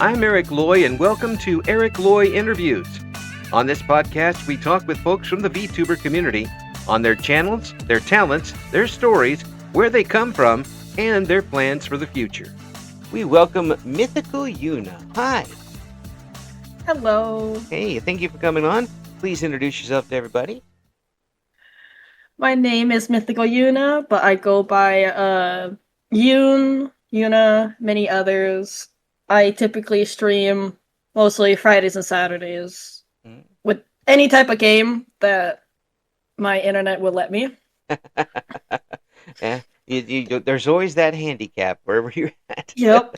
I'm Eric Loy, and welcome to Eric Loy Interviews. On this podcast, we talk with folks from the VTuber community on their channels, their talents, their stories, where they come from, and their plans for the future. We welcome Mythical Yuna. Hi. Hello. Hey, thank you for coming on. Please introduce yourself to everybody. My name is Mythical Yuna, but I go by Yuna, many others. I typically stream mostly Fridays and Saturdays with any type of game that my internet will let me. Yeah, there's always that handicap wherever you're at. Yep.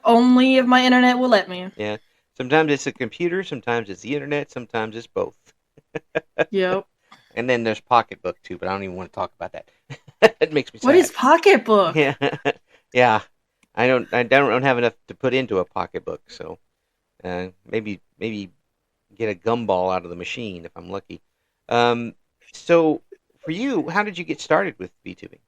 Only if my internet will let me. Yeah. Sometimes it's a computer, sometimes it's the internet, sometimes it's both. Yep. And then there's Pocketbook too, but I don't even want to talk about that. It makes me sad. What is Pocketbook? Yeah. I don't have enough to put into a Pocketbook, so maybe get a gumball out of the machine if I'm lucky. So for you, how did you get started with VTubing?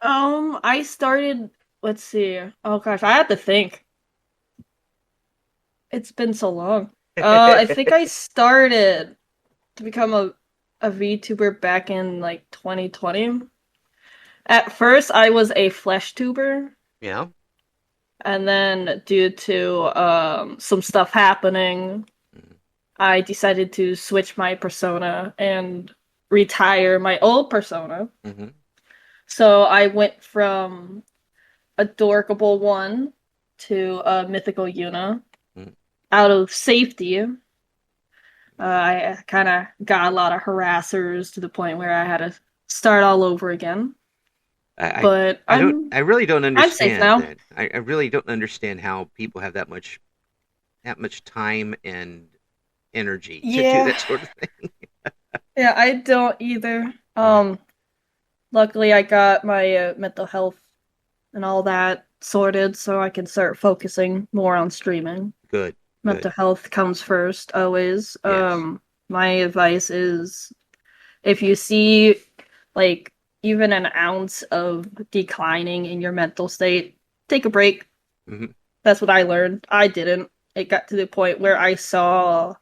I started. Let's see. Oh gosh, I have to think. It's been so long. I think I started to become a VTuber back in like 2020. At first, I was a flesh tuber. Yeah. And then due to some stuff happening, I decided to switch my persona and retire my old persona. Mm-hmm. So I went from Adorkable 1 to Mythical Yuna. Out of safety, I kind of got a lot of harassers to the point where I had to start all over again. I really don't understand I'm safe now. that. I really don't understand how people have that much time and energy to do that sort of thing. Yeah, I don't either. Luckily, I got my mental health and all that sorted, so I can start focusing more on streaming. Good. Mental health comes first, always. Yes. My advice is, if you see, like, even an ounce of declining in your mental state, take a break. Mm-hmm. That's what I learned. I didn't. It got to the point where I saw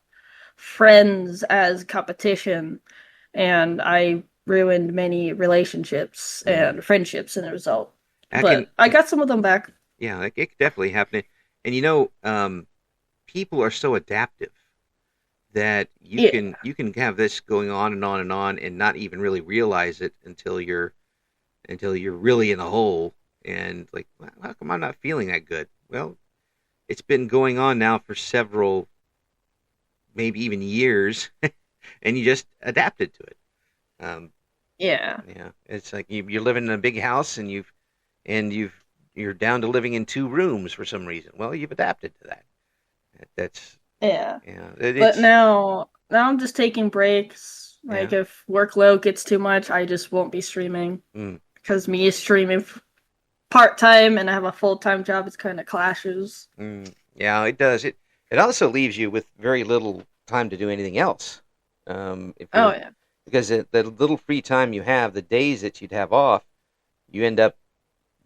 friends as competition, and I ruined many relationships and friendships as a result. I got some of them back. Yeah, it could definitely happen. And people are so adaptive that you can have this going on and on and on and not even really realize it until you're really in the hole and like, how come I'm not feeling that good? Well, it's been going on now for several, maybe even years, and you just adapted to it. Yeah, it's like you're living in a big house and you're down to living in 2 rooms for some reason. Well, you've adapted to that. But now I'm just taking breaks. Like, if workload gets too much, I just won't be streaming. Because me streaming part-time and I have a full-time job, it's kind of clashes. Yeah, it does. It also leaves you with very little time to do anything else. Because the little free time you have, the days that you'd have off, you end up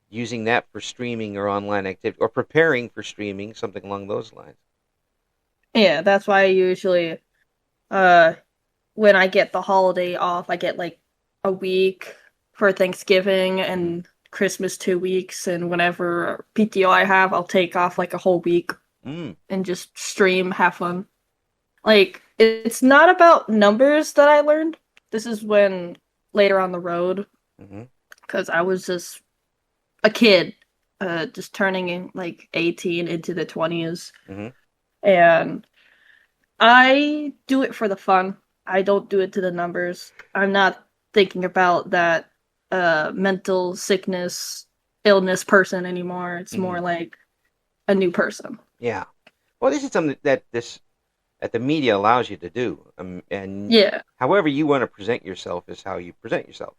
using that for streaming or online activity, or preparing for streaming, something along those lines. Yeah, that's why I usually, when I get the holiday off, I get like a week for Thanksgiving and Christmas 2 weeks, and whenever PTO I have, I'll take off like a whole week and just stream, have fun. Like, it's not about numbers that I learned. This is when later on the road, because I was just a kid, just turning in like 18 into the 20s. And I do it for the fun. I don't do it to the numbers. I'm not thinking about that mental sickness, illness person anymore. It's more like a new person. Yeah. Well, this is something that the media allows you to do. And however you want to present yourself is how you present yourself.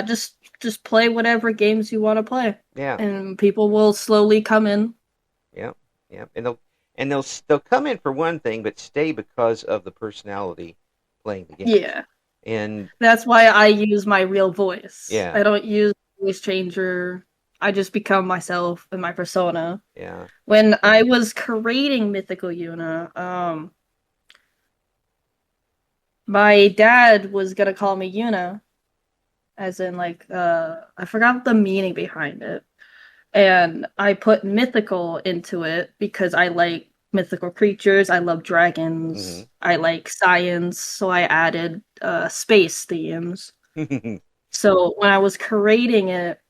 Just play whatever games you want to play. Yeah. And people will slowly come in. Yeah. And they'll come in for one thing, but stay because of the personality playing the game. Yeah. And that's why I use my real voice. Yeah. I don't use voice changer. I just become myself and my persona. Yeah. When I was creating Mythical Yuna, my dad was gonna call me Yuna, as in like I forgot the meaning behind it. And I put mythical into it because I like mythical creatures, I love Hmm. dragons, I like science, so I added space themes. So when I was creating it,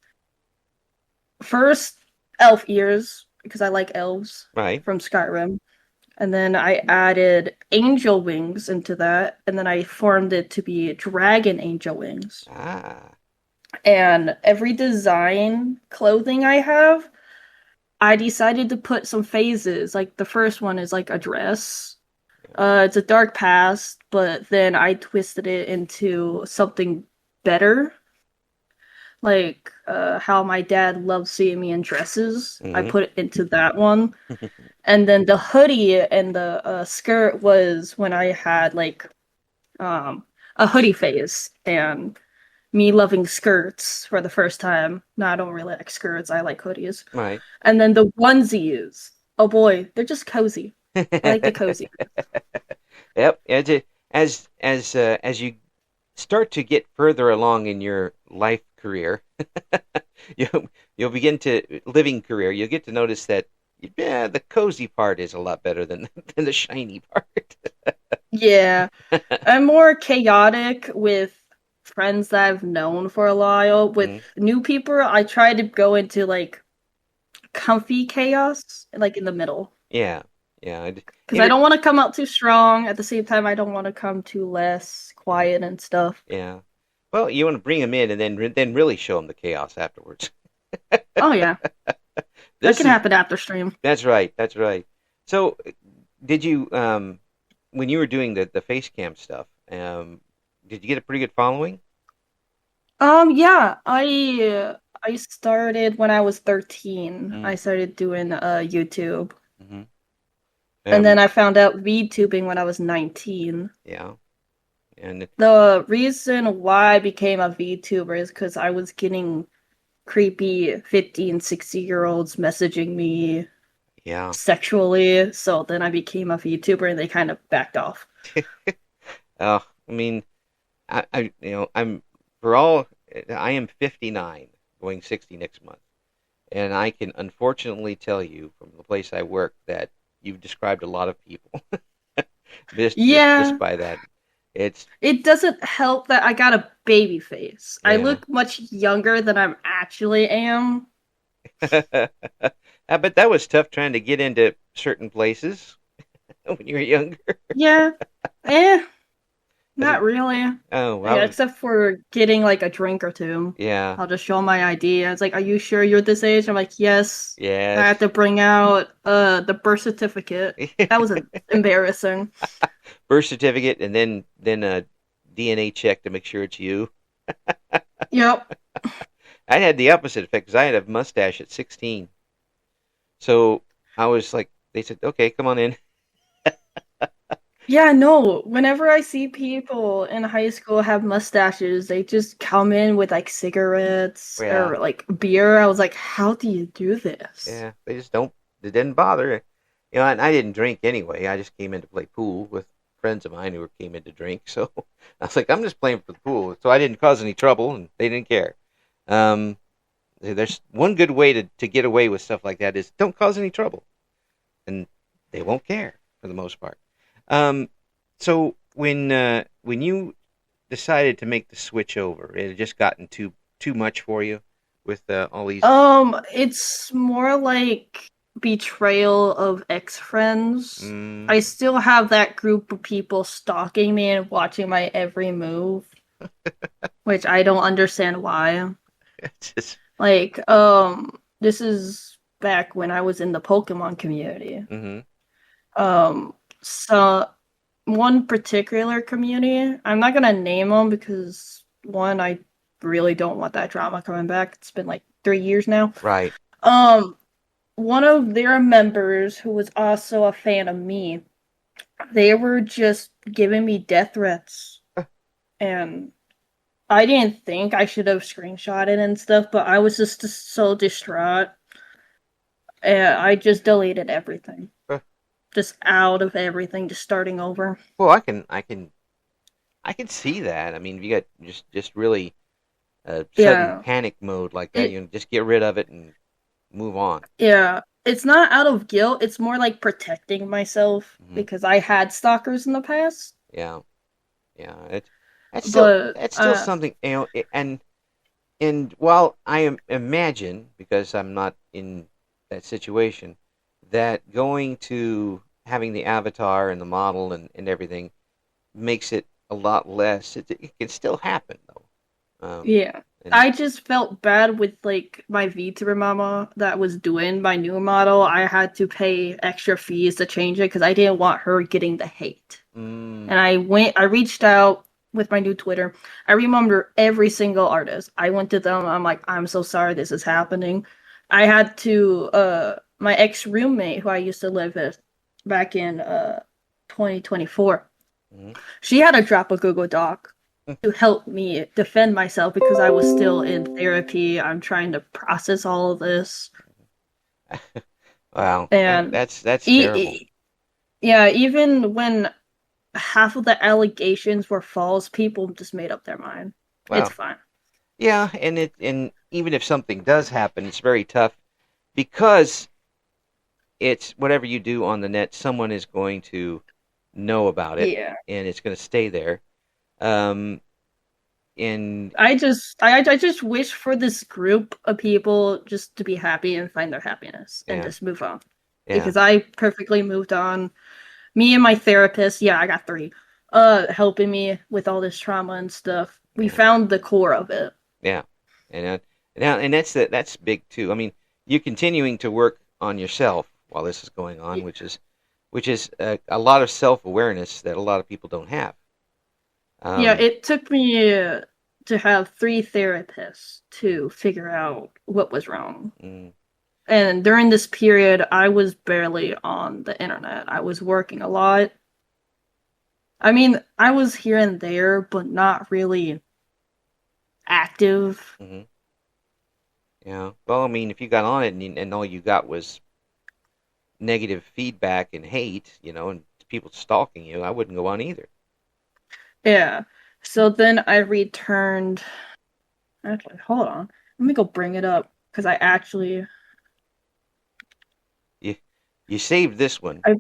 first elf ears, because I like elves Right. from Skyrim. And then I added angel wings into that, and then I formed it to be dragon angel wings. Ah. And every design clothing I have, I decided to put some phases. Like the first one is like a dress. Yeah. It's a dark past, but then I twisted it into something better. Like how my dad loved seeing me in dresses. I Hmm. put it into that one. And then the hoodie and the skirt was when I had like um a hoodie phase and me loving skirts for the first time. No, I don't really like skirts. I like hoodies. Right. And then the onesies. Oh boy, they're just cozy. I like the cozy. Yep. As you start to get further along in your life career, you you'll begin to living career. You'll get to notice that yeah, the cozy part is a lot better than than the shiny part. Yeah, I'm more chaotic with friends that I've known for a while. With Mhm. new people, I try to go into like comfy chaos, like in the middle. Yeah. Yeah. Because I Inter- don't want to come out too strong. At the same time, I don't want to come too less yeah. quiet and stuff. Yeah. Well, you want to bring them in and then really show them the chaos afterwards. Oh yeah, that This can is happen after stream. That's right. That's right. So, did you when you were doing the face cam stuff, did you get a pretty good following? Yeah, I started when I was 13. Mm. I started doing YouTube. Hmm. And then I found out VTubing when I was 19. Yeah. And The reason why I became a VTuber is because I was getting creepy 15, 60-year-olds messaging me yeah. sexually. So then I became a VTuber and they kind of backed off. I mean, I'm for all I am 59, going 60 next month, and I can unfortunately tell you from the place I work that you've described a lot of people just Yeah, by that. It's it doesn't help that I got a baby face. I yeah. look much younger than I actually am. I bet that was tough trying to get into certain places when you were younger. Yeah, eh, As a, not really. oh, I Yeah, was, except for getting like a drink or two. yeah, I'll just show my ID. It's like, are you sure you're this age? I'm like, yes. I yes. had to bring out the birth certificate. That was embarrassing. Birth certificate, and then a DNA check to make sure it's you. Yep. I had the opposite effect because I had a mustache at 16. So I was like, they said, okay, come on in. Yeah, no. Whenever I see people in high school have mustaches, they just come in with like cigarettes Yeah, or like beer. I was like, how do you do this? yeah. They just don't. They didn't bother. And I didn't drink anyway. I just came in to play pool with friends of mine who came in to drink. So I was like, I'm just playing for the pool. So I didn't cause any trouble, and they didn't care. Um, there's one good way to get away with stuff like that is don't cause any trouble, and they won't care for the most part. Um, so when you decided to make the switch over, it had just gotten too much for you with all these. It's more like betrayal of ex-friends. I Mm, still have that group of people stalking me and watching my every move, which I don't understand why. it's just. Like, this is back when I was in the Pokemon community. Hmm. So one particular community, I'm not gonna name them because one, I really don't want that drama coming back. It's been like 3 years now. Right. Um, one of their members who was also a fan of me, they were just giving me death threats and I didn't think I should have screenshotted and stuff, but I was just so distraught. And I just deleted everything. Uh, Just out of everything, just starting over. Well, I can see that. I mean, if you got just really sudden Yeah. panic mode like that, It you know, just get rid of it and move on. yeah. It's not out of guilt, it's more like protecting myself Hmm. because I had stalkers in the past. Yeah, yeah. But That's still something, you know. And while imagine, because I'm not in that situation, that going to having the avatar and the model and everything makes it a lot less. It can still happen though. yeah. And I just felt bad with like my VTuber mama that was doing my new model. I had to pay extra fees to change it because I didn't want her getting the hate. mm, And I reached out with my new Twitter. I remember every single artist. I went to them. I'm like, I'm so sorry this is happening. I had to my ex roommate who I used to live with back in 2024. mm, She had to drop a Google Doc to help me defend myself because I was still in therapy. I'm trying to process all of this. wow, And that's e- terrible. yeah, even when half of the allegations were false, people just made up their mind. It's Well, fine. yeah, and even if something does happen, it's very tough because it's whatever you do on the net, someone is going to know about it, Yeah. and it's going to stay there. Um, and I just wish for this group of people just to be happy and find their happiness and yeah, just move on. yeah, Because I perfectly moved on. Me and my therapist, yeah, I got three, helping me with all this trauma and stuff. We yeah, found the core of it. yeah, and and that's big too. I mean, you continuing to work on yourself while this is going on, which is a lot of self awareness that a lot of people don't have. Yeah, Um, it took me to have three therapists to figure out what was wrong. mm, And during this period, I was barely on the internet. I was working a lot. I mean, I was here and there, but not really active. mm-hmm. Yeah. Well, I mean, if you got on it and all you got was negative feedback and hate, you know, and people stalking you, I wouldn't go on either. Yeah. So then I returned. Actually, hold on. Let me go bring it up because I actually, You you saved this one. I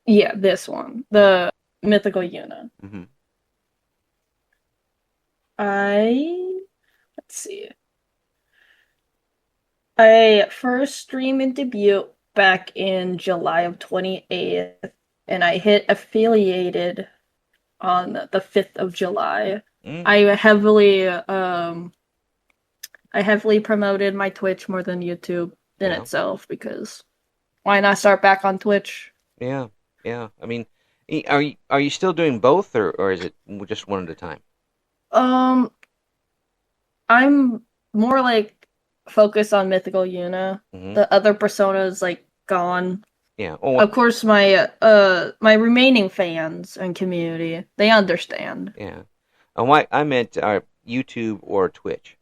yeah, this one, the Mythical Yuna. Mm-hmm. I let's see. I first streamed and debut back in July of 28th, and I hit affiliated on the 5th of July. Mm, I heavily I heavily promoted my Twitch more than YouTube in yeah. itself because why not start back on Twitch? Yeah. Yeah. I mean, are you still doing both, or is it just one at a time? Um, I'm more like focused on Mythical Yuna. Mm-hmm. The other personas like gone. Yeah. Oh, Of course, my remaining fans and community they understand. yeah. Why I meant YouTube or Twitch.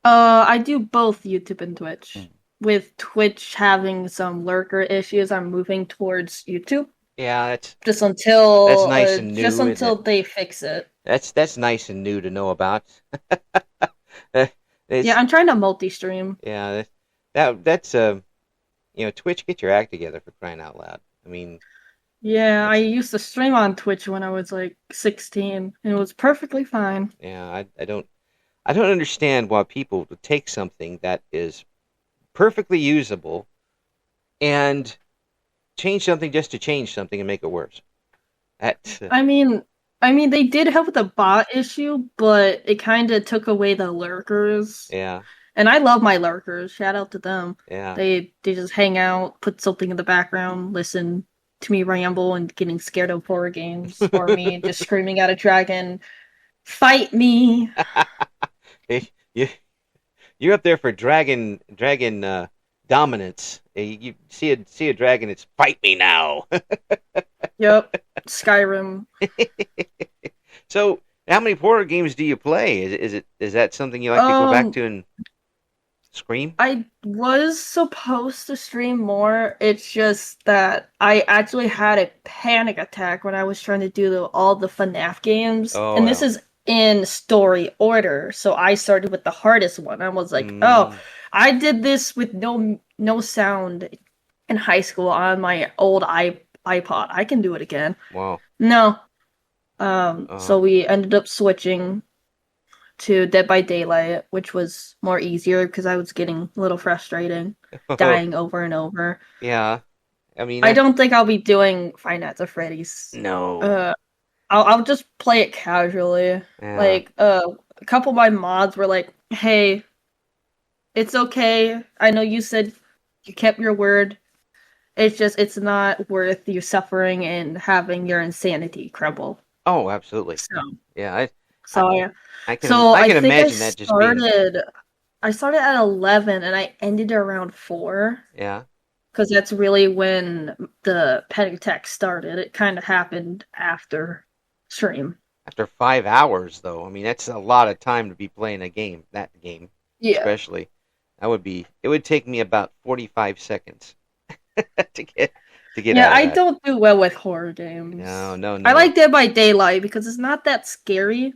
I do both YouTube and Twitch. Mm. With Twitch having some lurker issues, I'm moving towards YouTube Yeah, that's nice and just new, isn't until it? they fix it. That's nice and new to know about. Yeah, It's I'm trying to multi-stream. yeah, that's you know, Twitch, get your act together for crying out loud. I mean, Yeah, I that's used to stream on Twitch when I was like 16, and it was perfectly fine. yeah, I don't understand why people would take something that is perfectly usable and change something just to change something and make it worse. That I mean, they did help with the bot issue, but it kind of took away the lurkers. yeah, And I love my lurkers. Shout out to them. yeah. They just hang out, put something in the background, listen to me ramble and getting scared of horror games, or me just screaming at a dragon, "Fight me!" you you're up there for dragon dominance. You see a dragon, it's fight me now. Yep, Skyrim. So How many horror games do you play? Is that something you like to go back Um, to and scream? I was supposed to stream more. It's just that I actually had a panic attack when I was trying to do all the FNAF games. Oh And this well. is in story order. So I started with the hardest one. I was like, "Oh, Mm, I did this with no sound in high school on my old iPod. I can do it again." wow. No. Uh, So we ended up switching to Dead by Daylight, which was more easier because I was getting a little frustrating, dying over and over. yeah. I mean, I don't think I'll be doing Five Nights at Freddy's. no. Uh, I'll just play it casually. Yeah. Like, a couple of my mods were like, "Hey, it's okay. I know you said you kept your word. It's just it's not worth you suffering and having your insanity crumble." Oh, absolutely. So, Yeah. I so I, I can so I I can think imagine that just being. I started at 11 and I ended around 4 Yeah. because that's really when the panic attack started. It kind of happened after stream. After 5 hours, though, I mean that's a lot of time to be playing a game. That game, Yeah. especially, that would be. It would take me about 45 seconds to get Yeah, out of I that. don't do well with horror No, games. no, I no, like Dead by Daylight because it's not that scary,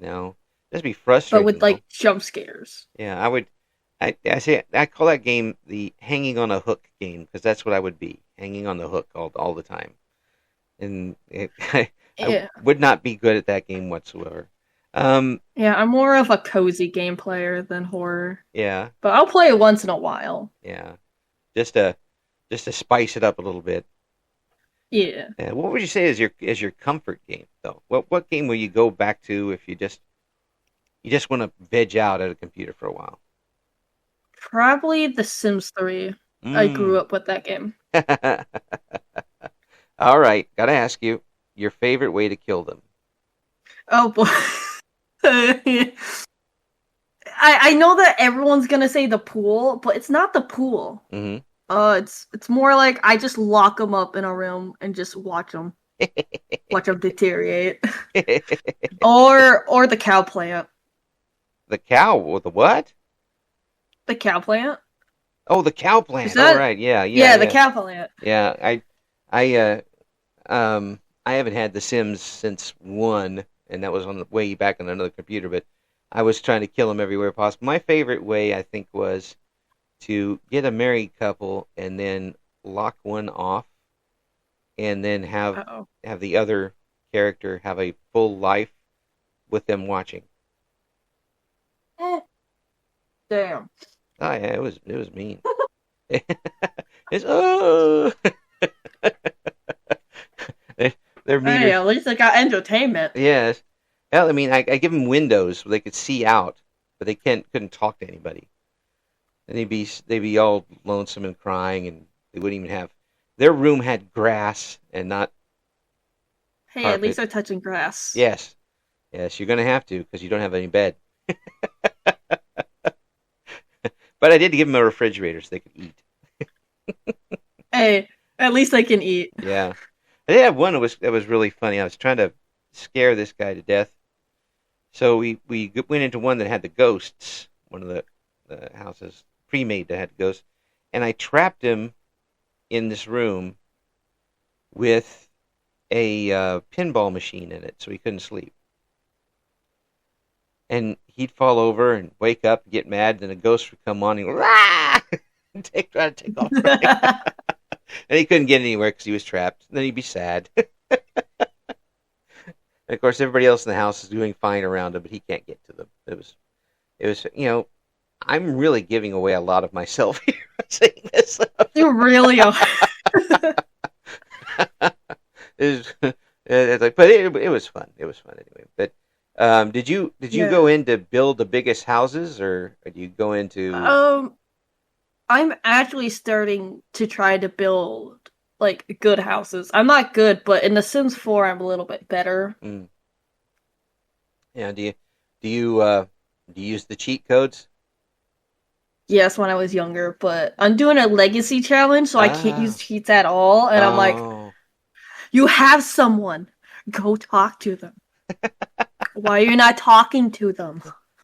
no. That'd be but with frustrating though. like jump scares. Yeah, I would. I say I call that game the hanging on a hook game because that's what I would be hanging on the hook all the time, and I Yeah. would not be good at that game whatsoever. Um, Yeah, I'm more of a cozy game player than horror, yeah, but I'll play it once in a while. yeah, just to spice it up a little bit. Yeah. What would you say is your comfort game though? What game will you go back to if you just want to veg out at a computer for a while? Probably The Sims 3. I grew Mm. up with that game. All right, gotta ask you your favorite way to kill them. Oh boy. I know that everyone's gonna say the pool, but it's not the pool. Hmm. It's more like I just lock them up in a room and just watch them deteriorate, or the cow plant, The cow, or the what? the cow plant. Oh, the cow Is plant. All that? right, yeah, yeah, Yeah, the yeah, cow plant. yeah. I, I haven't had The Sims since one, and that was on the way back on another computer. But I was trying to kill them everywhere possible. My favorite way, I think, was to get a married couple and then lock one off, and then Oh, have the other character have a full life with them watching. damn. Oh yeah, it was mean. It's oh, they, they're Hey, meaner. at least I got entertainment. Yes. Hell, I mean, I give them windows so they could see out, but they couldn't talk to anybody. And they'd be all lonesome and crying, and they wouldn't even have. Their room had grass and not Hey, at least carpet. they're touching grass. Yes, yes, you're gonna have to because you don't have any bed. But I did give them a refrigerator so they could eat. Hey, at least I can eat. Yeah, I did have one that was really funny. I was trying to scare this guy to death, so we went into one that had the ghosts. One of the houses pre-made that had ghosts, and I trapped him in this room with a pinball machine in it, so he couldn't sleep. And he'd fall over and wake up, and get mad, and then a ghost would come on and rah! And try to take off running. And he couldn't get anywhere because he was trapped. And then he'd be sad. And of course, everybody else in the house is doing fine around him, but he can't get to them. It was, I'm really giving away a lot of myself here saying this. You really are. It's like, but it was fun. It was fun anyway. But did you go Yeah. in to build the biggest houses, or do you go into? Um, I'm actually starting to try to build like good houses. I'm not good, but in The Sims 4, I'm a little bit better. Mm, yeah, do you do you use the cheat codes? Yes, when I was younger, but I'm doing a legacy challenge, so I can't use Ah, cheats at all. And I'm like, oh, you have someone, go talk to them. Why are you not talking to them?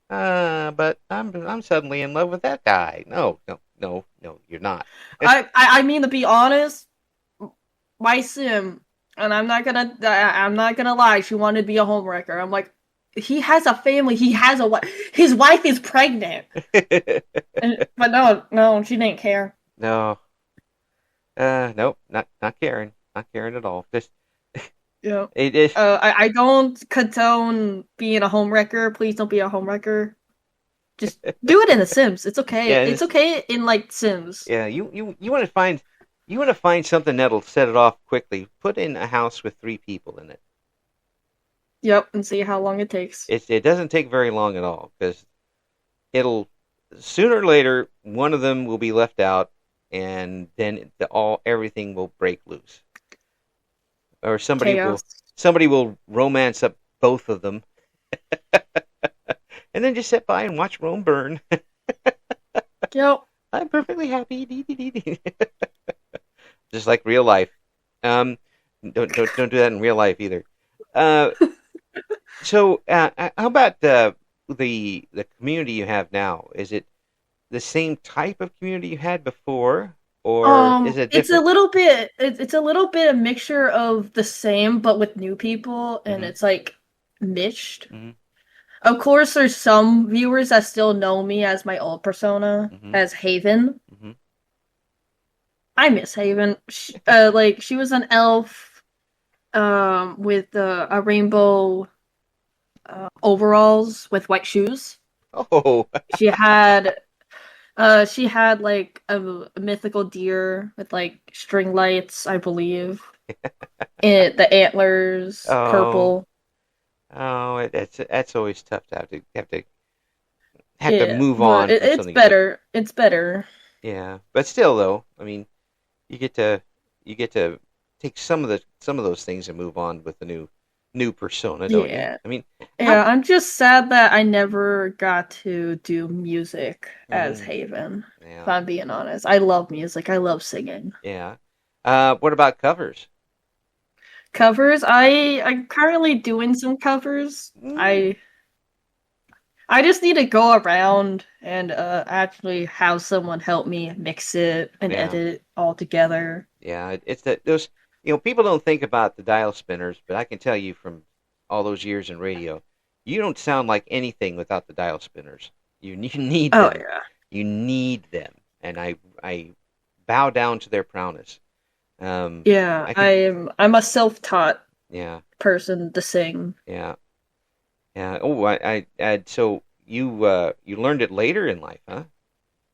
But I'm suddenly in love with that guy. No, no, no, no, you're not. I mean, to be honest, my sim, and I'm not gonna lie, she wanted to be a homewrecker. I'm like, he has a family, he has a wife, his wife is pregnant. But no, she didn't care. No, nope, not Karen, not Karen at all. Just Yeah. it is. I don't condone being a homewrecker. Please don't be a homewrecker. Just do it in The Sims. It's okay. Yeah, It's okay in like Sims. yeah. You want to find something that'll set it off quickly. Put in a house with 3 people in it. Yep, and see how long it takes. It doesn't take very long at all because it'll sooner or later one of them will be left out, and then everything will break loose, or Chaos. somebody will romance up both of them, and then just sit by and watch Rome burn. Yep. I'm perfectly happy. Just like real life. Um, don't do that in real life either. Uh, how about the community you have now? Is it the same type of community you had before, or is it It's a different? little bit. It's a little bit a mixture of the same, but with new people, and Mm-hmm. it's like niched. Mm-hmm. Of course, there's some viewers that still know me as my old persona, Mm-hmm. as Haven. Mm-hmm. I miss Haven. Like she was an elf, with a rainbow overalls with white shoes. Oh, She had like a mythical deer with like string lights, I believe. The antlers, oh, purple. oh! That's always tough to have to Yeah, move but on from it's something you get. better. It's better. Yeah, but still, though, I mean, you get to take some of those things and move on with the new persona, don't you? Yeah. I mean, how? Yeah, I'm just sad that I never got to do music as Mm, Haven. If yeah, I'm being honest, I love music. I love singing. yeah. What about covers? Covers. I'm currently doing some covers. Mm, I just need to go around and actually have someone help me mix it and yeah, edit it all together. yeah. It's that those people don't think about the dial spinners, but I can tell you from all those years in radio, you don't sound like anything without the dial spinners. You need Oh them. yeah. You need them, and I bow down to their prowess. Yeah, I could, I'm a self-taught yeah, person to sing. yeah, yeah. Oh, so you learned it later in life, huh?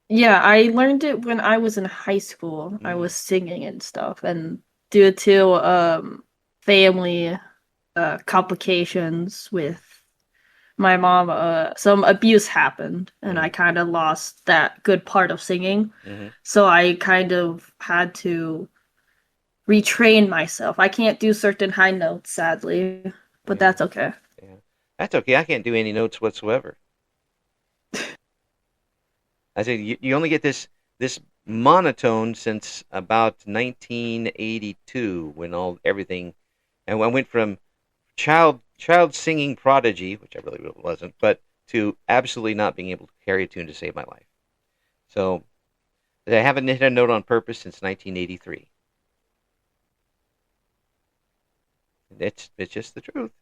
Yeah, I learned it when I was in high school. I Mm, was singing and stuff, and due to family complications with my mom, some abuse happened, and I mm, kind of lost that good part of singing. mm-hmm. So I kind of had to retrain myself. I can't do certain high notes, sadly, but Yeah, that's okay. yeah. That's okay. I can't do any notes whatsoever. I said you only get this monotone since about 1982 when all everything and I went from child singing prodigy, which I really wasn't, but to absolutely not being able to carry a tune to save my life. So I haven't hit a note on purpose since 1983. It's just the truth.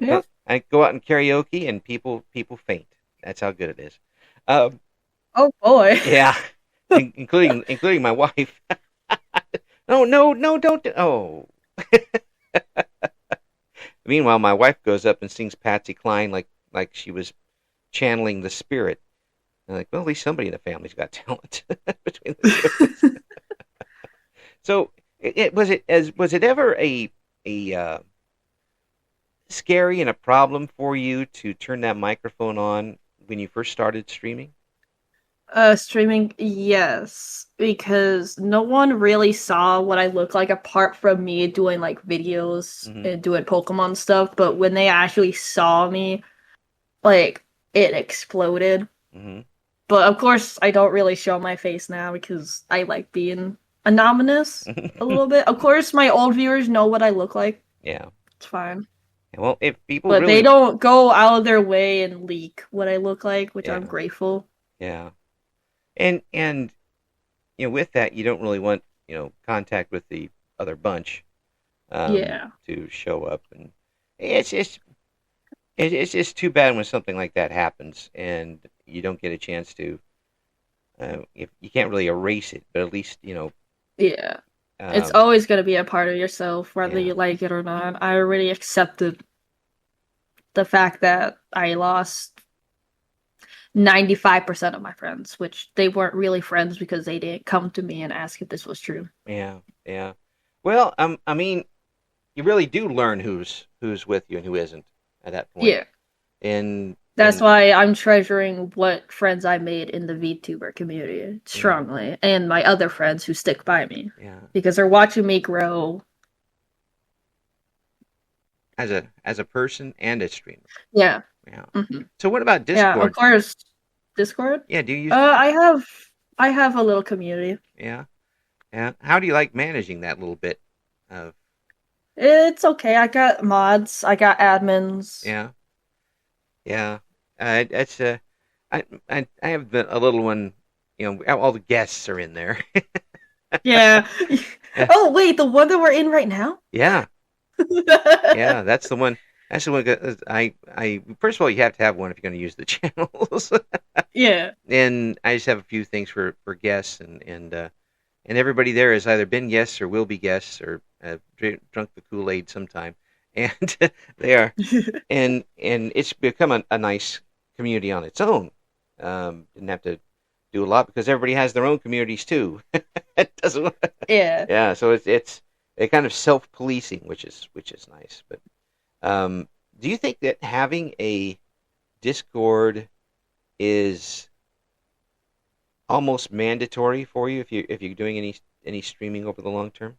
Yeah. I go out in karaoke and people faint. That's how good it is. Um, Oh boy. yeah, including my wife. No, no, no, don't. Oh. Meanwhile, my wife goes up and sings Patsy Cline like she was channeling the spirit. I'm like, well, at least somebody in the family's got talent between the two of us. So, was it ever a scary and a problem for you to turn that microphone on when you first started streaming? Streaming, yes, because no one really saw what I look like apart from me doing like videos Mm-hmm. and doing Pokemon stuff. But when they actually saw me, like it exploded. Mm-hmm. But of course, I don't really show my face now because I like being anonymous a little bit. Of course, my old viewers know what I look like. Yeah. It's fine. Well, if people But they really, don't go out of their way and leak what I look like, which I'm yeah, grateful. yeah, and with that, you don't really want contact with the other bunch Yeah. to show up, and it's just it's just too bad when something like that happens and you don't get a chance to. If you can't really erase it, but at least Yeah. It's um, always going to be a part of yourself, whether yeah, you like it or not. I already accepted the fact that I lost 95% of my friends, which they weren't really friends because they didn't come to me and ask if this was true. yeah, yeah. Well, I mean, you really do learn who's with you and who isn't at that point, Yeah. and That's and why I'm treasuring what friends I made in the VTuber community yeah, strongly and my other friends who stick by me yeah. because they're watching me grow. As a person and a streamer. Yeah. Yeah. hmm So what about Yeah, of Discord? course. Discord? Yeah, do you use Uh, I Discord? have I have a little community. Yeah. Yeah. How do you like managing that little bit of It's okay. I got mods. I got admins. yeah. Yeah. It's I have a little one, all the guests are in there. Yeah. Oh, wait, the one that we're in right now? Yeah. Yeah, that's the one. That's the one. I first of all, you have to have one if you're going to use the channels. Yeah. And I just have a few things for guests, and everybody there has either been guests or will be guests or drunk the Kool Aid sometime, and they are, and it's become a nice community on its own. Didn't have to do a lot because everybody has their own communities too. It doesn't, Yeah. yeah. So it's a kind of self policing, which is nice. But do you think that having a Discord is almost mandatory for you if you're doing any streaming over the long term?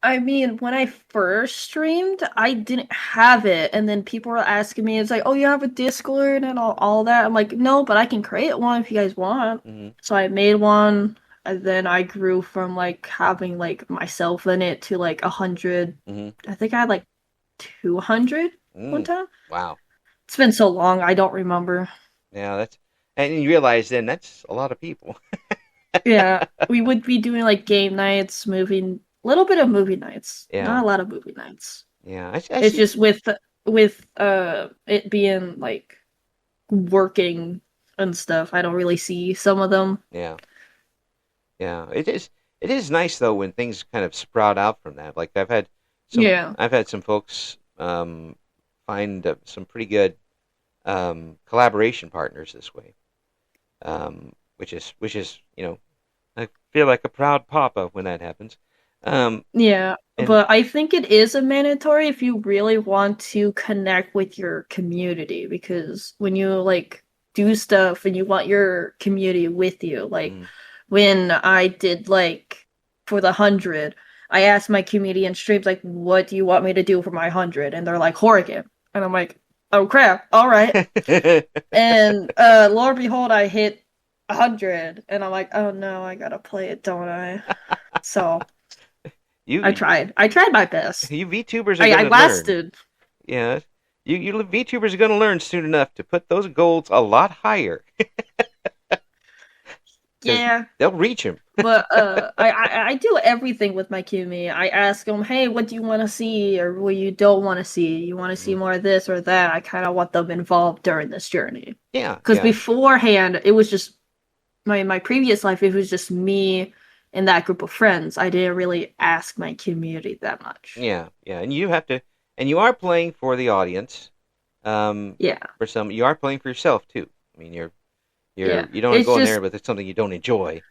I mean, when I first streamed, I didn't have it, and then people were asking me, it's like, "Oh, you have a Discord and all that." I'm like, "No, but I can create one if you guys want." Mm-hmm. So I made one, and then I grew from like having like myself in it to like 100. Mm-hmm. I think I had like 200 one Mm. time. Wow. It's been so long, I don't remember. Yeah, and you realize then that's a lot of people. Yeah, we would be doing like game nights, movie, little bit of movie nights, Yeah, not a lot of movie nights. yeah. I It's see. just with it being like working and stuff. I don't really see some of them. Yeah, yeah. It is nice though when things kind of sprout out from that. Like some Yeah. I've had some folks find some pretty good collaboration partners this way. Which is I feel like a proud papa when that happens. Um, Yeah, and but I think it is a mandatory if you really want to connect with your community because when you like do stuff and you want your community with you, like mm, when I did like for the 100, I asked my community in streams like, "What do you want me to do for my 100?" And they're like, "Horror game," and I'm like, "Oh crap! All right." And Lord and behold, I hit 100, and I'm like, "Oh no, I gotta play it, don't I?" So. I you tried. I tried my best. you VTubers are I gonna learn. lasted. Yeah, you VTubers are gonna learn soon enough to put those goals a lot higher because Yeah, they'll reach them. but I do everything with my community. I ask them, hey, what do you want to see, or what you don't want to see? You want to see Mhm. more of this or that? I kind of want them involved during this journey. Yeah, Because yeah, beforehand, it was just my previous life. It was just me and that group of friends. I didn't really ask my community that much. yeah, yeah. And you are playing for the audience. Yeah, For some, you are playing for yourself too. I mean, yeah. you don't want to It's go in there just with it's something you don't enjoy.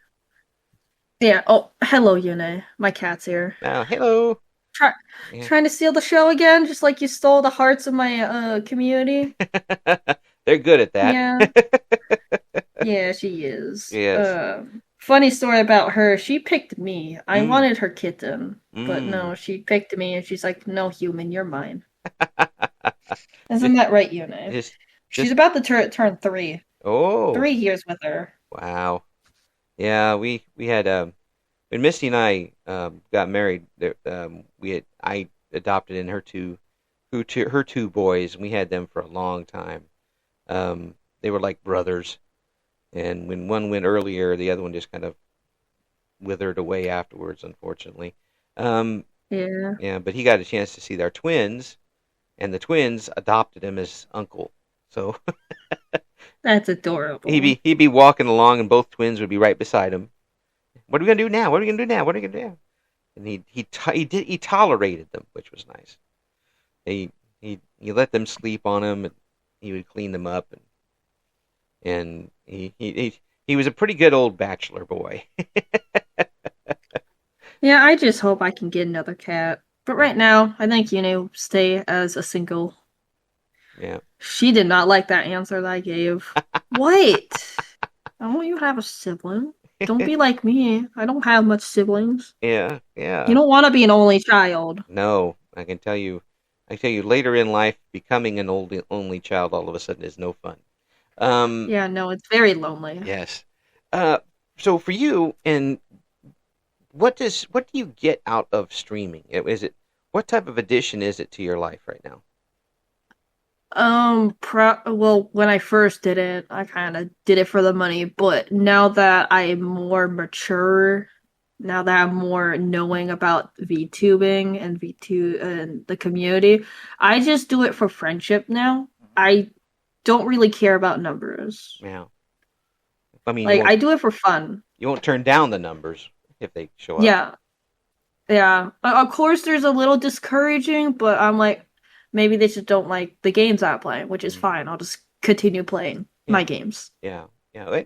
yeah. Oh, hello, Yune. My cat's here. Now, hello. Try, Yeah. trying to steal the show again, just like you stole the hearts of my community. They're good at that. Yeah, yeah, she is. Yes. Funny story about her. She picked me. I Mm, wanted her kitten, but mm. no, she picked me, and she's like, "No, human, you're mine." Isn't just, that right, Yune? just, She's just. about to turn three. Oh, 3 years with her. wow. Yeah, we had when Misty and I got married. I adopted in her two her two boys, and we had them for a long time. They were like brothers, and when one went earlier, the other one just kind of withered away afterwards, unfortunately. Um, Yeah, yeah, but he got a chance to see their twins, and the twins adopted him as uncle. So that's adorable. he'd be walking along, and both twins would be right beside him. What are we gonna do now? What are we gonna do now? What are we gonna do now? And he tolerated them, which was nice. He let them sleep on him, and he would clean them up, and he was a pretty good old bachelor boy. Yeah, I just hope I can get another cat. But Yeah, right now, I think stay as a single. yeah. She did not like that answer that I gave. What? I want you to have a sibling. Don't be like me. I don't have much siblings. Yeah, You yeah. don't want to be an only child. No, I can tell you. I tell you, later in life, becoming an only child all of a sudden is no fun. Um, Yeah, no, it's very lonely. yes. Uh, so for you, and what do you get out of streaming? Is it what type of addition is it to your life right now? Well, when I first did it, I kind of did it for the money, but now that I'm more mature, now that I'm more knowing about VTubing and V2 and the community, I just do it for friendship now. I don't really care about numbers. Yeah. I mean, Like, I do it for fun. you won't turn down the numbers if they show up. Yeah, yeah. Of course, there's a little discouraging, but I'm like, maybe they just don't like the games I'm playing, which is Mm. fine. I'll just continue playing my Yeah, games. yeah, yeah.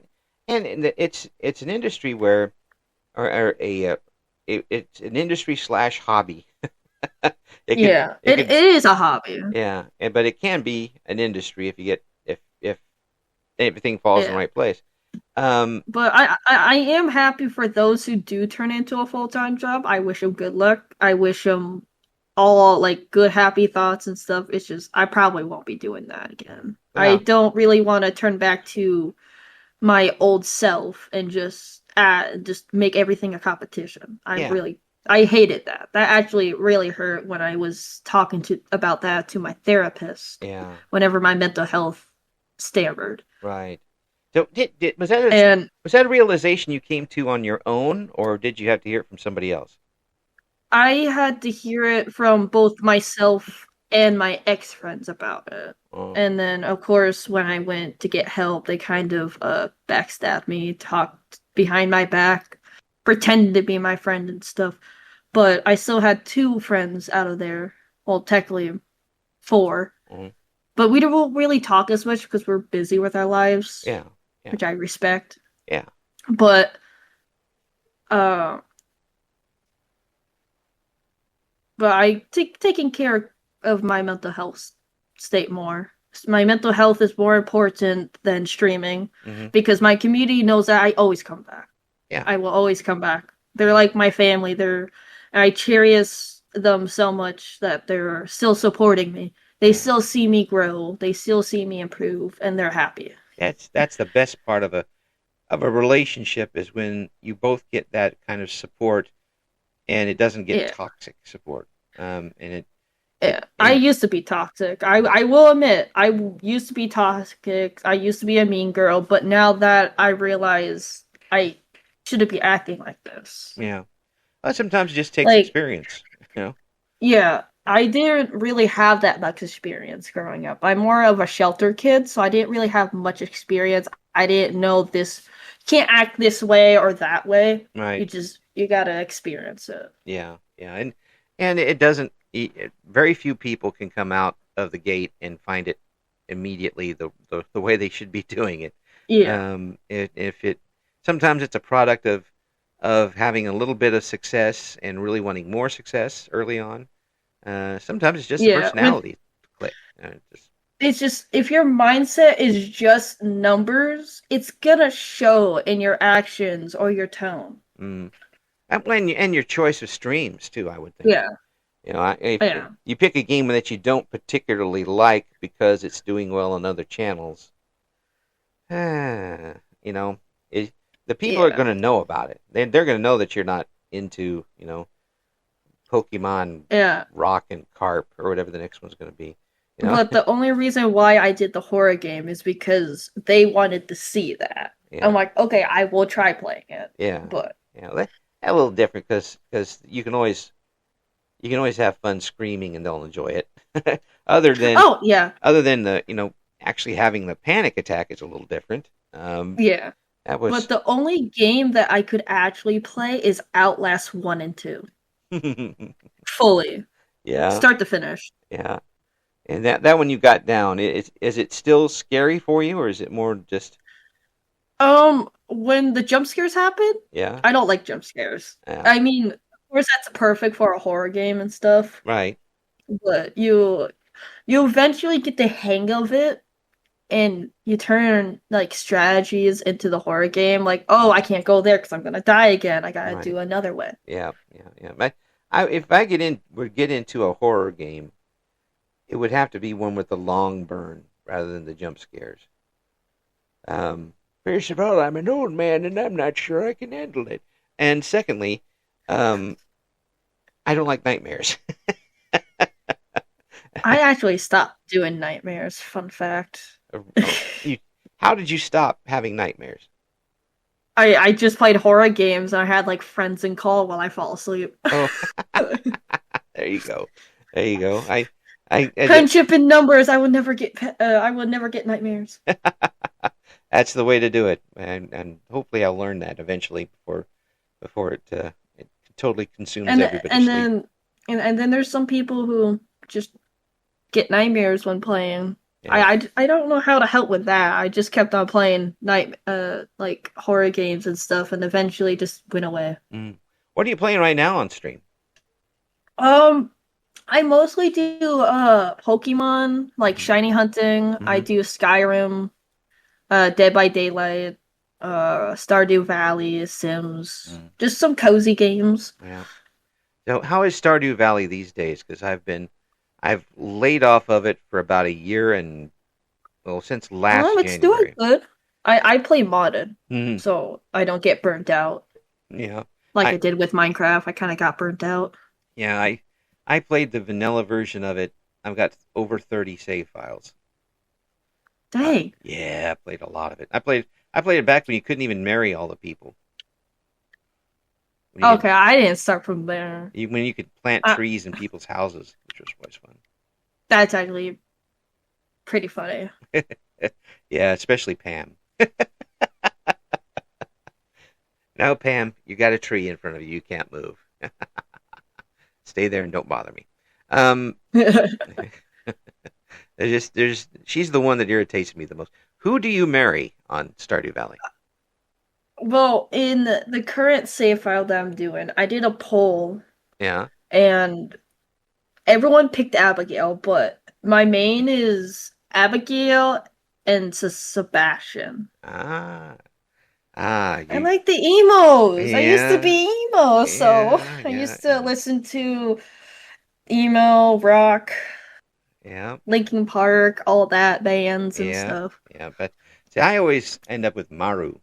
It's an industry where or it's an industry slash hobby. Yeah, It it could is a hobby. yeah, but it can be an industry if you get if everything falls in the Yeah, right place. Um, but I am happy for those who do turn into a full-time job. I wish them good luck. I wish them all like good, happy thoughts and stuff. It's just I probably won't be doing that again. I yeah, don't really want to turn back to my old self and just make everything a competition. yeah, I hated that. That actually really hurt when I was talking to about that to my therapist yeah, whenever my mental health stammered. right. So And was that a realization you came to on your own, or did you have to hear it from somebody else? I had to hear it from both myself and my ex friends about it. Oh, And then, of course, when I went to get help, they kind of backstabbed me, talked behind my back, pretended to be my friend and stuff. But I still had two friends out of there. Well, technically four. oh, But we don't really talk as much because we're busy with our lives, yeah, yeah, which I respect. yeah, But uh, but I take taking care of my mental health state more. My mental health is more important than streaming hmm because my community knows that I always come back. yeah, I will always come back. They're like my family. I cherish them so much that they're still supporting me. They yeah. still see me grow. They still see me improve, and they're happy. That's the best part of a relationship is when you both get that kind of support and it doesn't get Yeah. toxic support. And it Yeah, I and used to be toxic. I will admit, used to be toxic. I used to be a mean girl, but now that I realize I shouldn't be acting like this. yeah, well, sometimes it just takes Like, experience. You know. yeah, I didn't really have that much experience growing up. I'm more of a shelter kid, so I didn't really have much experience. I didn't know this can't act this way or that way. Right. You gotta experience it. Yeah. Yeah. And it doesn't. Very few people can come out of the gate and find it immediately the way they should be doing it. Yeah. If it sometimes it's a product of having a little bit of success and really wanting more success early on. Sometimes it's just a Yeah. personality click. Just It's just if your mindset is just numbers, it's gonna show in your actions or your tone. mm. And your choice of streams too. I would think. Yeah. You know, if Yeah. you pick a game that you don't particularly like because it's doing well on other channels, you know, the people are Yeah. going to know about it. They're going to know that you're not into, Pokemon Yeah. Rock and Carp or whatever the next one's going to be. You know? But the only reason why I did the horror game is because they wanted to see that. I'm Yeah, like, okay, I will try playing it. yeah, But yeah. That a little different because you can always have fun screaming and they'll enjoy it. other than oh yeah, other than the actually having the panic attack is a little different. yeah. That But was the only game that I could actually play is Outlast 1 and 2. Fully. yeah, Start to finish. yeah. And that one you got down. Is it still scary for you, or is it more just When the jump scares happen, yeah, I don't like jump scares. yeah, I mean, of course that's perfect for a horror game and stuff, right, but you eventually get the hang of it and you turn like strategies into the horror game like, oh, I can't go there because I'm gonna die again. I gotta right, do another way. yeah, yeah, yeah. If I would get into a horror game, it would have to be one with the long burn rather than the jump scares. First of all, I'm an old man and I'm not sure I can handle it. And secondly, um, I don't like nightmares. I actually stopped doing nightmares, fun fact. Oh, how did you stop having nightmares? I just played horror games and I had like friends in call while I fall asleep. Oh, there you go. There you go. I Friendship in numbers. I would never get nightmares. that's the way to do it, and hopefully I'll learn that eventually before it totally consumes And everybody's and sleep. then and then there's some people who just get nightmares when playing. Yeah. I don't know how to help with that. I just kept on playing like horror games and stuff, and eventually just went away. Mm. What are you playing right now on stream? Um, I mostly do Pokemon, like Mm-hmm. shiny hunting. I Mm-hmm. do Skyrim, Dead by Daylight, Stardew Valley, Sims, Mm. just some cozy games. Yeah. So how is Stardew Valley these days? Because I've laid off of it for about a year and well since last It's doing January. good. I play modded, Hmm. so I don't get burnt out Yeah. like I I did with Minecraft. I kind of got burnt out. yeah I played the vanilla version of it. I've got over 30 save files. Dang. Yeah, I played a lot of it. I played it back when you couldn't even marry all the people. When you could Okay, I didn't start from there. when you could plant Uh, trees in people's houses, which was always fun. that's actually pretty funny. Yeah, especially Pam. No, Pam, you got a tree in front of you. You can't move. Stay there and don't bother me. Um, she's the one that irritates me the most. Who do you marry on Stardew Valley? Well, in the current save file that I'm doing, I did a poll Yeah. and everyone picked Abigail, but my main is Abigail and Sebastian. Ah. I You. like the emos. I used to Yeah. be emo, so Yeah. I Yeah. used to Yeah. listen to emo, rock, Yeah. Linkin Park, all that bands and Yeah. stuff. Yeah. But see, I always end up with Maru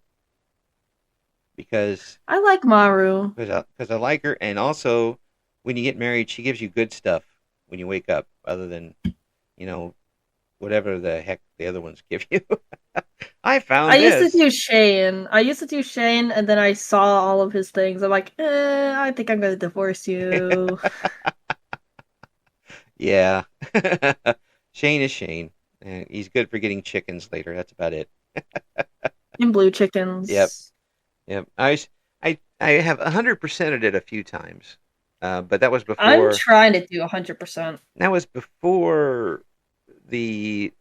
because I like Maru. because I like her, and also when you get married, she gives you good stuff when you wake up, other than you know whatever the heck the other ones give you. I I found used to this. do Shane. I used to do Shane, and then I saw all of his things. I'm like, I think I'm gonna divorce you. Yeah. Shane is Shane. He's good for getting chickens later. That's about it. And blue Yep. chickens. Yep. I have 100%ed it a few times, but I'm trying to do 100%. that was before the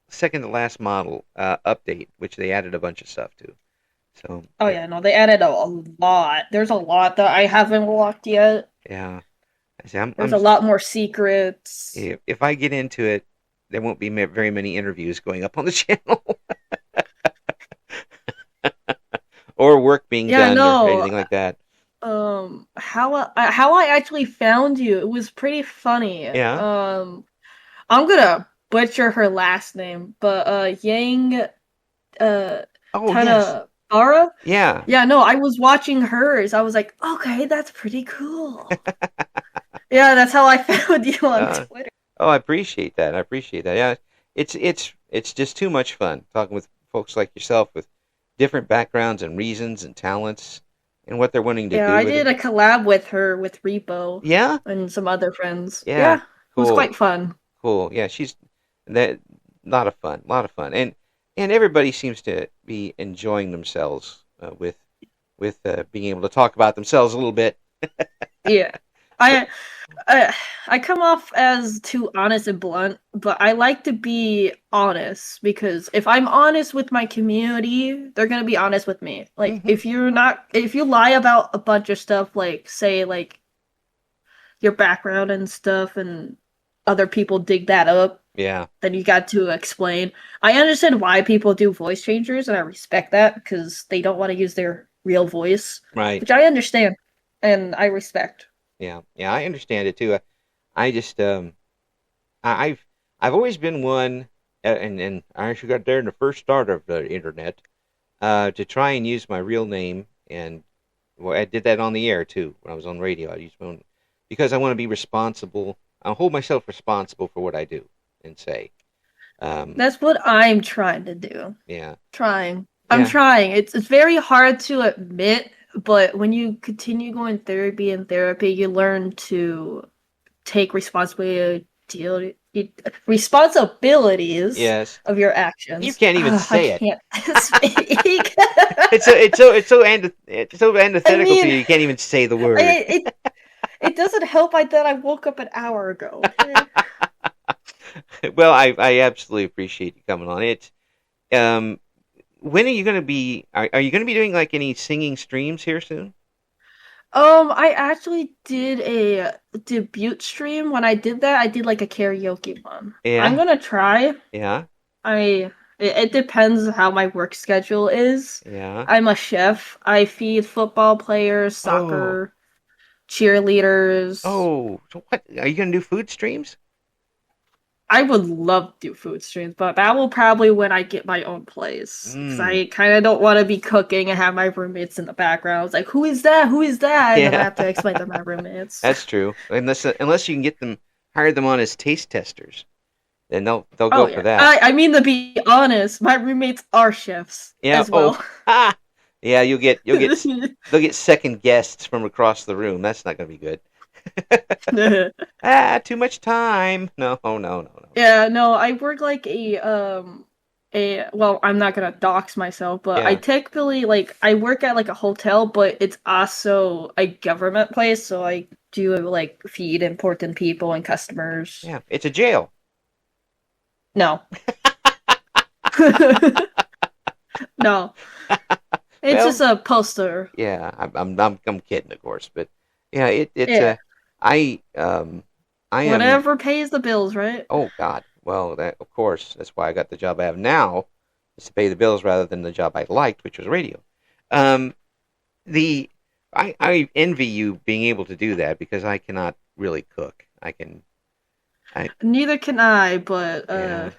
second to last model update, which they added a bunch of stuff to. So Oh yeah, no, they added a lot. There's a lot that I haven't locked yet. yeah, I say I'm, There's I'm a lot more secrets. if I get into it, there won't be very many interviews going up on the channel or work being Yeah, done or no. anything like that. How I actually found you, it was pretty funny. Yeah. I'm gonna butcher her last name, but Yang uh Oh yes. Tanabara? Yeah. Yeah, no, I was watching hers. I was like, okay, that's pretty cool. Yeah, that's how I found you on Uh, Twitter. oh, I appreciate that. I appreciate that. Yeah, it's just too much fun talking with folks like yourself with different backgrounds and reasons and talents and what they're wanting to Yeah, do I with did it. a collab with her with Repo Yeah, and some other friends. yeah, Yeah, it was cool, quite fun. cool. Yeah, she's that lot of fun, lot of fun, and everybody seems to be enjoying themselves with being able to talk about themselves a little bit. Yeah. So, I uh, I come off as too honest and blunt, but I like to be honest because if I'm honest with my community, they're gonna be honest with me. Like hmm if you lie about a bunch of stuff, like say like your background and stuff, and other people dig that up, yeah, then you got to explain. I understand why people do voice changers, and I respect that because they don't want to use their real voice, right. which I understand and I respect. Yeah, yeah, I understand it too. I just I've always been one, and I actually got there in the first start of the internet, to try and use my real name, and well, I did that on the air too when I was on radio. I used my own because I want to be responsible. I hold myself responsible for what I do and say. Um, That's what I'm trying to do. yeah, Trying. I'm yeah, trying. It's very hard to admit, but when you continue going therapy and therapy, you learn to take responsibilities yes. of your You actions. can't even Ah, I say it. can't speak. It's so I antithetical to mean, you. You can't even say the word. it doesn't help that I woke up an hour ago. Okay. Well, I absolutely appreciate you coming on. It's um when are you going to be? Are you going to be doing like any singing streams here soon? I actually did a debut stream. When I did that, I did like a karaoke one. I'm Yeah, gonna try. yeah, I it depends how my work schedule is. yeah. I'm a chef. I feed football players, Oh, soccer, cheerleaders. oh. So what? Are you going to do food streams? I would love to do food streams, but that will probably when I get my own place. Because Mm. I kind of don't want to be cooking and have my roommates in the background. It's like, who is that? Who is that? And then I Yeah, have to explain to my roommates. that's true. Unless you can get them hire them on as taste testers, then they'll go Oh for yeah. that. I mean to be honest, my roommates are chefs Yeah. as Oh, well. ha. Yeah. They'll get second guests from across the room. That's not going to be good. Too much time. No, no, no, no, no. Yeah, no, I work like a well, I'm not gonna dox myself, but I Yeah, technically like I work at like a hotel, but it's also a government place, so I do like feed important people and customers. yeah. It's a jail. No. No. It's just Well, a poster. yeah. I'm kidding, of course, but yeah, it's Yeah. a I am. Whatever pays the bills, right? Oh God. Well, that of course. That's why I got the job I have now, is to pay the bills rather than the job I liked, which was radio. Um, the I envy you being able to do that because I cannot really cook. I can. I Neither can I, but Yeah.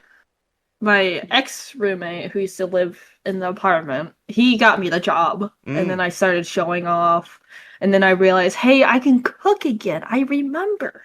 my ex roommate who used to live in the apartment, he got me the job. And then Mm. I started showing off. And then I realized, hey, I can cook again. I remember.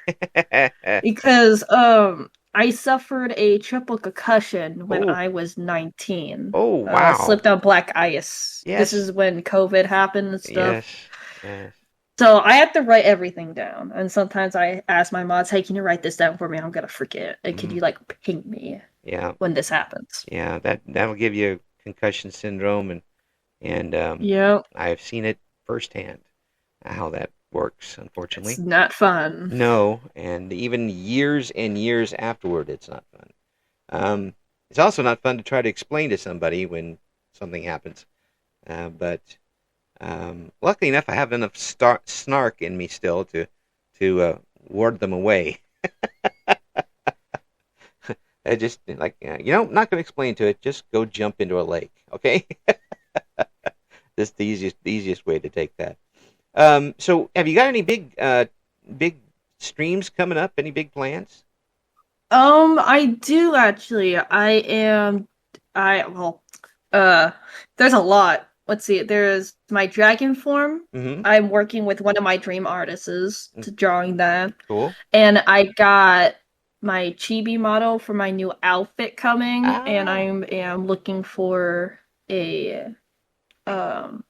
Because I suffered a triple concussion when Oh. I was 19. Oh wow. Slipped on black ice. This Yes. is when COVID happened and stuff. Yes. Yes. So I have to write everything down. And sometimes I ask my mods, hey, can you write this down for me? I'm gonna forget. And can Mm. you like ping me Yeah. when this happens? Yeah. That'll give you concussion syndrome, and Yep. I've seen it firsthand how that works. It's Unfortunately. not fun. No, and even years and years afterward, it's not fun. It's also not fun to try to explain to somebody when something happens. But luckily enough, I have enough snark in me still to ward them away. I just like not going to explain to it. Just go jump into a lake, okay? That's the easiest way to take that. So have you got any big streams coming up? Any big plans? I do actually. I am I well, uh there's a lot. let's see, there's my dragon form. Mm-hmm. I'm working with one of my dream artists to drawing that. Cool. And I got my chibi model for my new outfit coming, and I Ah. am looking for a um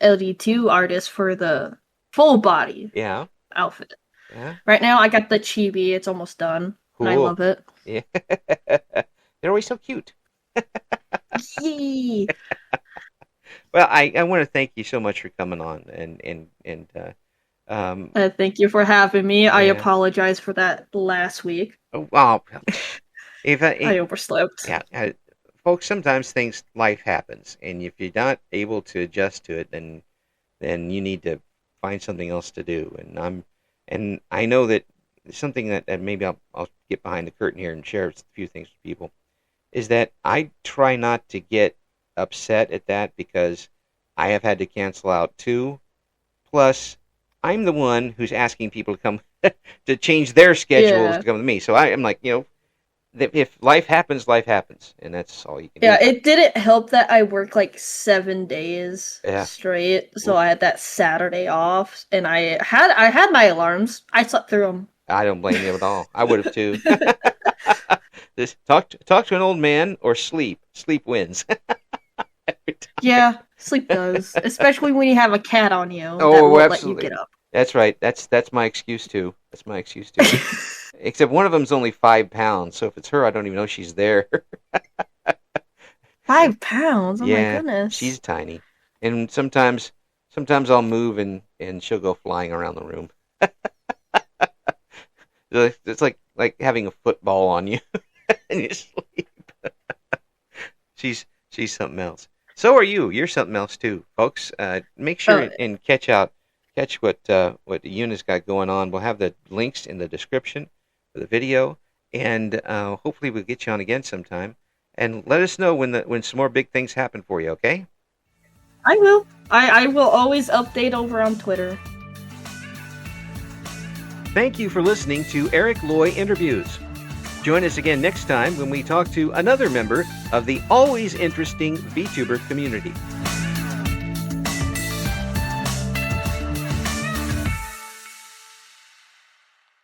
LD2 artist for the full body Yeah. outfit. Yeah. Right now I got the chibi, it's almost done, and I Cool. love it. Yeah. They're always so cute. Yay! Well, I want to thank you so much for coming on and um Thank you for having me. I yeah. apologize for that last week. Oh, wow. If I overslept. yeah, folks, sometimes life happens, and if you're not able to adjust to it, then you need to find something else to do. And I know that something that maybe I'll get behind the curtain here and share a few things with people is that I try not to get upset at that because I have had to cancel out too. Plus, I'm the one who's asking people to come to change their schedules Yeah. to come to me. So I'm like, if life happens, and that's all you can do Yeah, about it didn't help that I worked like 7 days it. Yeah. straight, so Oof. I had that Saturday off, and I had my alarms. I slept through them. I don't blame you at all. I would have too. Just talk to an old man or sleep. Sleep wins. Yeah, sleep does, especially when you have a cat on you that Oh, won't let you get absolutely. up. That's right. That's my excuse too. That's my excuse too. Except one of them's only 5 pounds, so if it's her, I don't even know she's there. 5 pounds? Oh my Yeah, goodness. she's tiny, and sometimes I'll move and she'll go flying around the room. It's like having a football on you and you sleep. She's something else. So are you. You're something else too, folks. Make Oh, sure and catch what Yuna's got going on. We'll have the links in the description for the video, and hopefully we'll get you on again sometime. And let us know when some more big things happen for you. Okay? I will. I will always update over on Twitter. Thank you for listening to Eric Loy Interviews. Join us again next time when we talk to another member of the always interesting VTuber community.